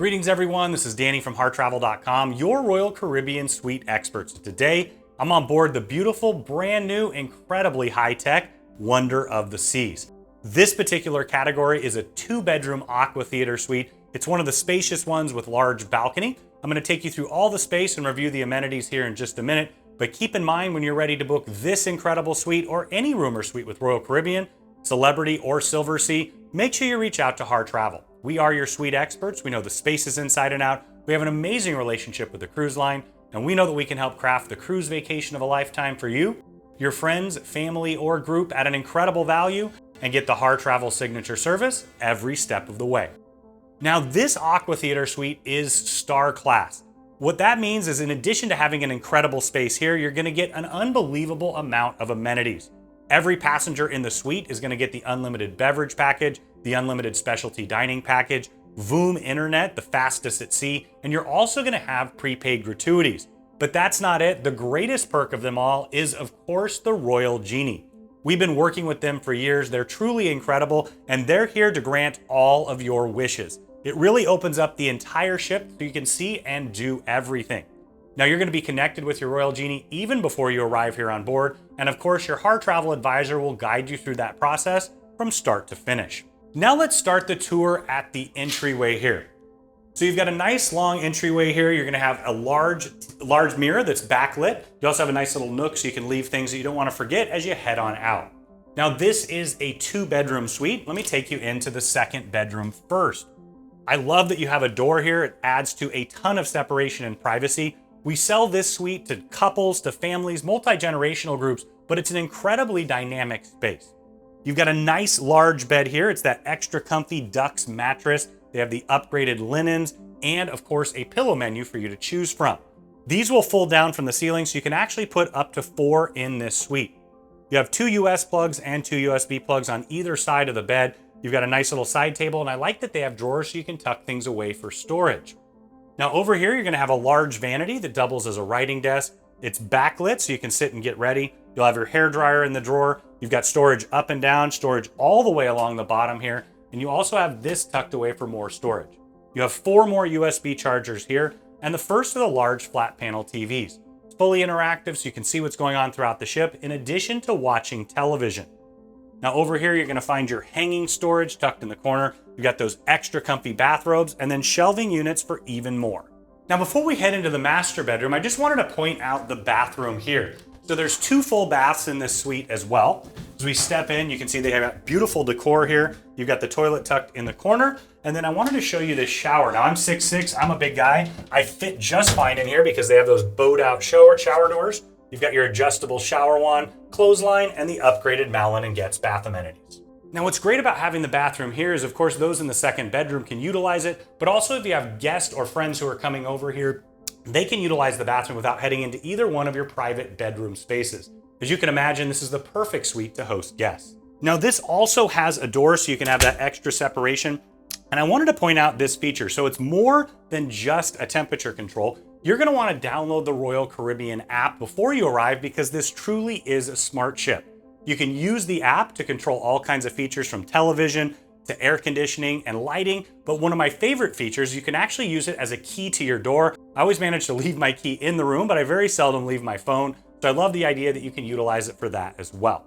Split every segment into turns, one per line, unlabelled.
Greetings everyone, this is Danny from HarrTravel.com, your Royal Caribbean Suite experts. Today, I'm on board the beautiful, brand new, incredibly high-tech Wonder of the Seas. This particular category is a 2-bedroom AquaTheater Suite. It's one of the spacious ones with large balcony. I'm going to take you through all the space and review the amenities here in just a minute, but keep in mind when you're ready to book this incredible suite or any room or suite with Royal Caribbean, Celebrity, or Silversea, make sure you reach out to Harr Travel. We are your suite experts. We know the spaces inside and out. We have an amazing relationship with the cruise line, and we know that we can help craft the cruise vacation of a lifetime for you, your friends, family, or group at an incredible value, and get the Harr Travel signature service every step of the way. Now, this AquaTheater Suite is star class. What that means is in addition to having an incredible space here, you're going to get an unbelievable amount of amenities. Every passenger in the suite is going to get the unlimited beverage package, the unlimited specialty dining package, Voom internet, the fastest at sea, and you're also going to have prepaid gratuities. But that's not it. The greatest perk of them all is, of course, the Royal Genie. We've been working with them for years. They're truly incredible, and they're here to grant all of your wishes. It really opens up the entire ship so you can see and do everything. Now, you're going to be connected with your Royal Genie even before you arrive here on board, and of course, your Harr Travel advisor will guide you through that process from start to finish. Now let's start the tour at the entryway here. So you've got a nice long entryway here. You're going to have a large mirror that's backlit. You also have a nice little nook so you can leave things that you don't want to forget as you head on out. Now this is a 2-bedroom suite. Let me take you into the 2nd bedroom first. I love that you have a door here. It adds to a ton of separation and privacy. We sell this suite to couples, to families, multi-generational groups, but it's an incredibly dynamic space. You've got a nice large bed here. It's that extra comfy Dux mattress. They have the upgraded linens and of course a pillow menu for you to choose from. These will fold down from the ceiling so you can actually put up to 4 in this suite. You have 2 US plugs and 2 USB plugs on either side of the bed. You've got a nice little side table, and I like that they have drawers so you can tuck things away for storage. Now over here, you're gonna have a large vanity that doubles as a writing desk. It's backlit so you can sit and get ready. You'll have your hair dryer in the drawer. You've got storage up and down, storage all the way along the bottom here. And you also have this tucked away for more storage. You have 4 more USB chargers here, and the first of the large flat panel TVs. It's fully interactive so you can see what's going on throughout the ship in addition to watching television. Now over here, you're gonna find your hanging storage tucked in the corner. You've got those extra comfy bathrobes and then shelving units for even more. Now before we head into the master bedroom, I just wanted to point out the bathroom here. So there's 2 full baths in this suite as well. As we step in, you can see they have beautiful decor here. You've got the toilet tucked in the corner. And then I wanted to show you this shower. Now I'm 6'6", I'm a big guy. I fit just fine in here because they have those bowed out shower doors. You've got your adjustable shower wand, clothesline, and the upgraded Malin and Getz bath amenities. Now what's great about having the bathroom here is of course those in the 2nd bedroom can utilize it, but also if you have guests or friends who are coming over here, they can utilize the bathroom without heading into either one of your private bedroom spaces. As you can imagine, this is the perfect suite to host guests. Now this also has a door so you can have that extra separation. And I wanted to point out this feature. So it's more than just a temperature control. You're gonna wanna download the Royal Caribbean app before you arrive because this truly is a smart ship. You can use the app to control all kinds of features from television to air conditioning and lighting, but one of my favorite features, you can actually use it as a key to your door. I always manage to leave my key in the room, but I very seldom leave my phone, so I love the idea that you can utilize it for that as well.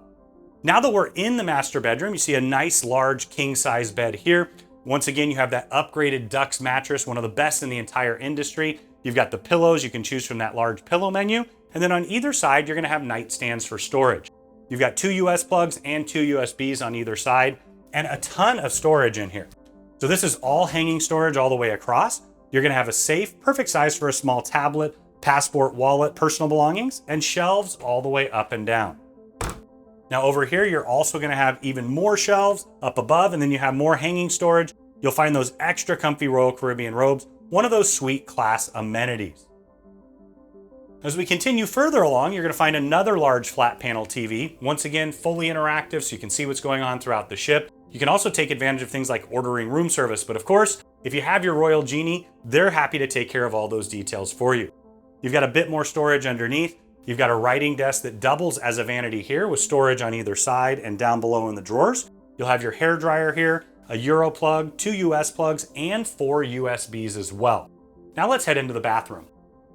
Now that we're in the master bedroom, you see a nice large king-size bed here. Once again, you have that upgraded Dux mattress, one of the best in the entire industry. You've got the pillows, you can choose from that large pillow menu, and then on either side, you're gonna have nightstands for storage. You've got 2 US plugs and 2 USBs on either side, and a ton of storage in here. So this is all hanging storage all the way across. You're gonna have a safe, perfect size for a small tablet, passport, wallet, personal belongings, and shelves all the way up and down. Now over here, you're also gonna have even more shelves up above, and then you have more hanging storage. You'll find those extra comfy Royal Caribbean robes, one of those suite class amenities. As we continue further along, you're gonna find another large flat panel TV. Once again, fully interactive so you can see what's going on throughout the ship. You can also take advantage of things like ordering room service, but of course, if you have your Royal Genie, they're happy to take care of all those details for you. You've got a bit more storage underneath. You've got a writing desk that doubles as a vanity here with storage on either side and down below in the drawers. You'll have your hair dryer here, a Euro plug, 2 US plugs, and 4 USBs as well. Now let's head into the bathroom.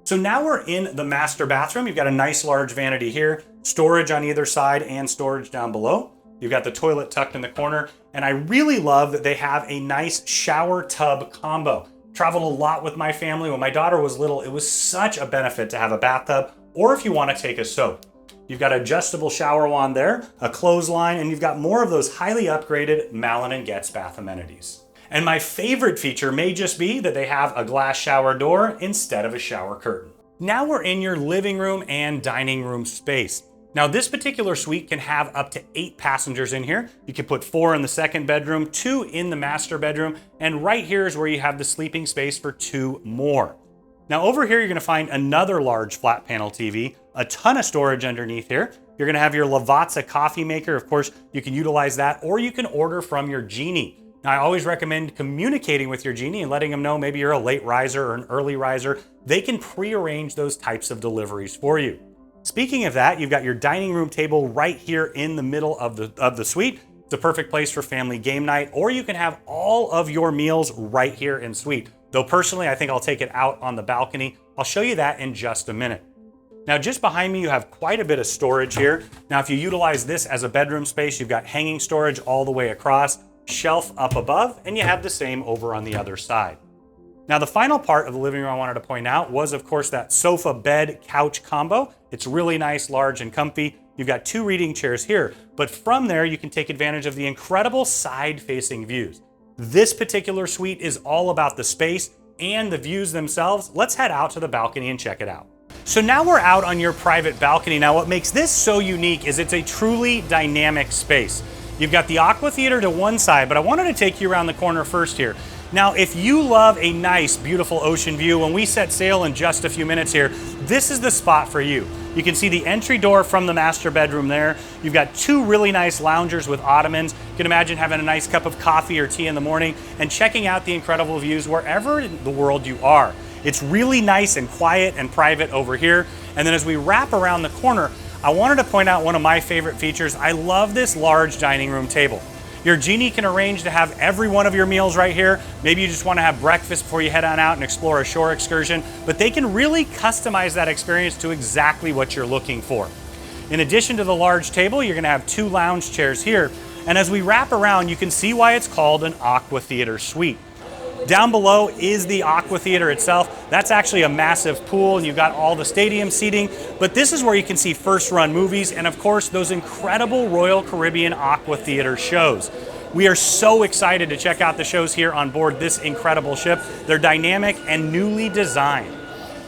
So now we're in the master bathroom. You've got a nice large vanity here, storage on either side and storage down below. You've got the toilet tucked in the corner, and I really love that they have a nice shower tub combo. Traveled a lot with my family. When my daughter was little, it was such a benefit to have a bathtub, or if you want to take a soak. You've got adjustable shower wand there, a clothesline, and you've got more of those highly upgraded Malin & Getz bath amenities. And my favorite feature may just be that they have a glass shower door instead of a shower curtain. Now we're in your living room and dining room space. Now this particular suite can have up to 8 passengers in here. You can put 4 in the second bedroom, 2 in the master bedroom, and right here is where you have the sleeping space for 2 more. Now over here, you're gonna find another large flat panel TV, a ton of storage underneath here. You're gonna have your Lavazza coffee maker. Of course, you can utilize that, or you can order from your Genie. Now, I always recommend communicating with your Genie and letting them know maybe you're a late riser or an early riser. They can pre-arrange those types of deliveries for you. Speaking of that, you've got your dining room table right here in the middle of the suite. It's a perfect place for family game night, or you can have all of your meals right here in suite. Though personally, I think I'll take it out on the balcony. I'll show you that in just a minute. Now, just behind me, you have quite a bit of storage here. Now, if you utilize this as a bedroom space, you've got hanging storage all the way across, shelf up above, and you have the same over on the other side. Now, the final part of the living room I wanted to point out was, of course, that sofa bed couch combo. It's really nice, large, and comfy. You've got 2 reading chairs here, but from there, you can take advantage of the incredible side-facing views. This particular suite is all about the space and the views themselves. Let's head out to the balcony and check it out. So now we're out on your private balcony. Now, what makes this so unique is it's a truly dynamic space. You've got the AquaTheater to one side, but I wanted to take you around the corner first here. Now, if you love a nice, beautiful ocean view, when we set sail in just a few minutes here, this is the spot for you. You can see the entry door from the master bedroom there. You've got 2 really nice loungers with ottomans. You can imagine having a nice cup of coffee or tea in the morning and checking out the incredible views wherever in the world you are. It's really nice and quiet and private over here. And then as we wrap around the corner, I wanted to point out one of my favorite features. I love this large dining room table. Your Genie can arrange to have every one of your meals right here. Maybe you just want to have breakfast before you head on out and explore a shore excursion, but they can really customize that experience to exactly what you're looking for. In addition to the large table, you're going to have 2 lounge chairs here. And as we wrap around, you can see why it's called an AquaTheater Suite. Down below is the AquaTheater itself. That's actually a massive pool, and you've got all the stadium seating, but this is where you can see first-run movies and, of course, those incredible Royal Caribbean AquaTheater shows. We are so excited to check out the shows here on board this incredible ship. They're dynamic and newly designed.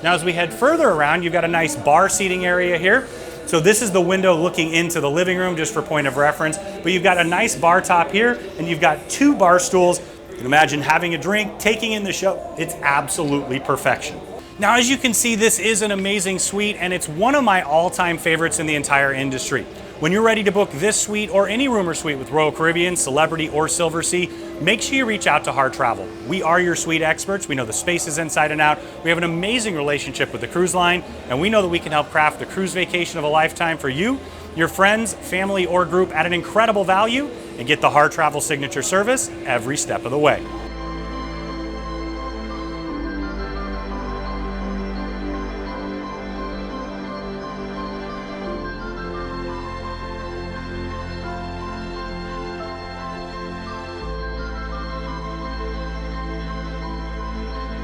Now, as we head further around, you've got a nice bar seating area here. So this is the window looking into the living room, just for point of reference, but you've got a nice bar top here, and you've got 2 bar stools. You can imagine having a drink, taking in the show. It's absolutely perfection. Now, as you can see, this is an amazing suite, and it's one of my all-time favorites in the entire industry. When you're ready to book this suite or any room or suite with Royal Caribbean, Celebrity, or Silversea, make sure you reach out to Harr Travel. We are your suite experts. We know the spaces inside and out. We have an amazing relationship with the cruise line, and we know that we can help craft the cruise vacation of a lifetime for you, your friends, family, or group at an incredible value, and get the Harr Travel signature service every step of the way.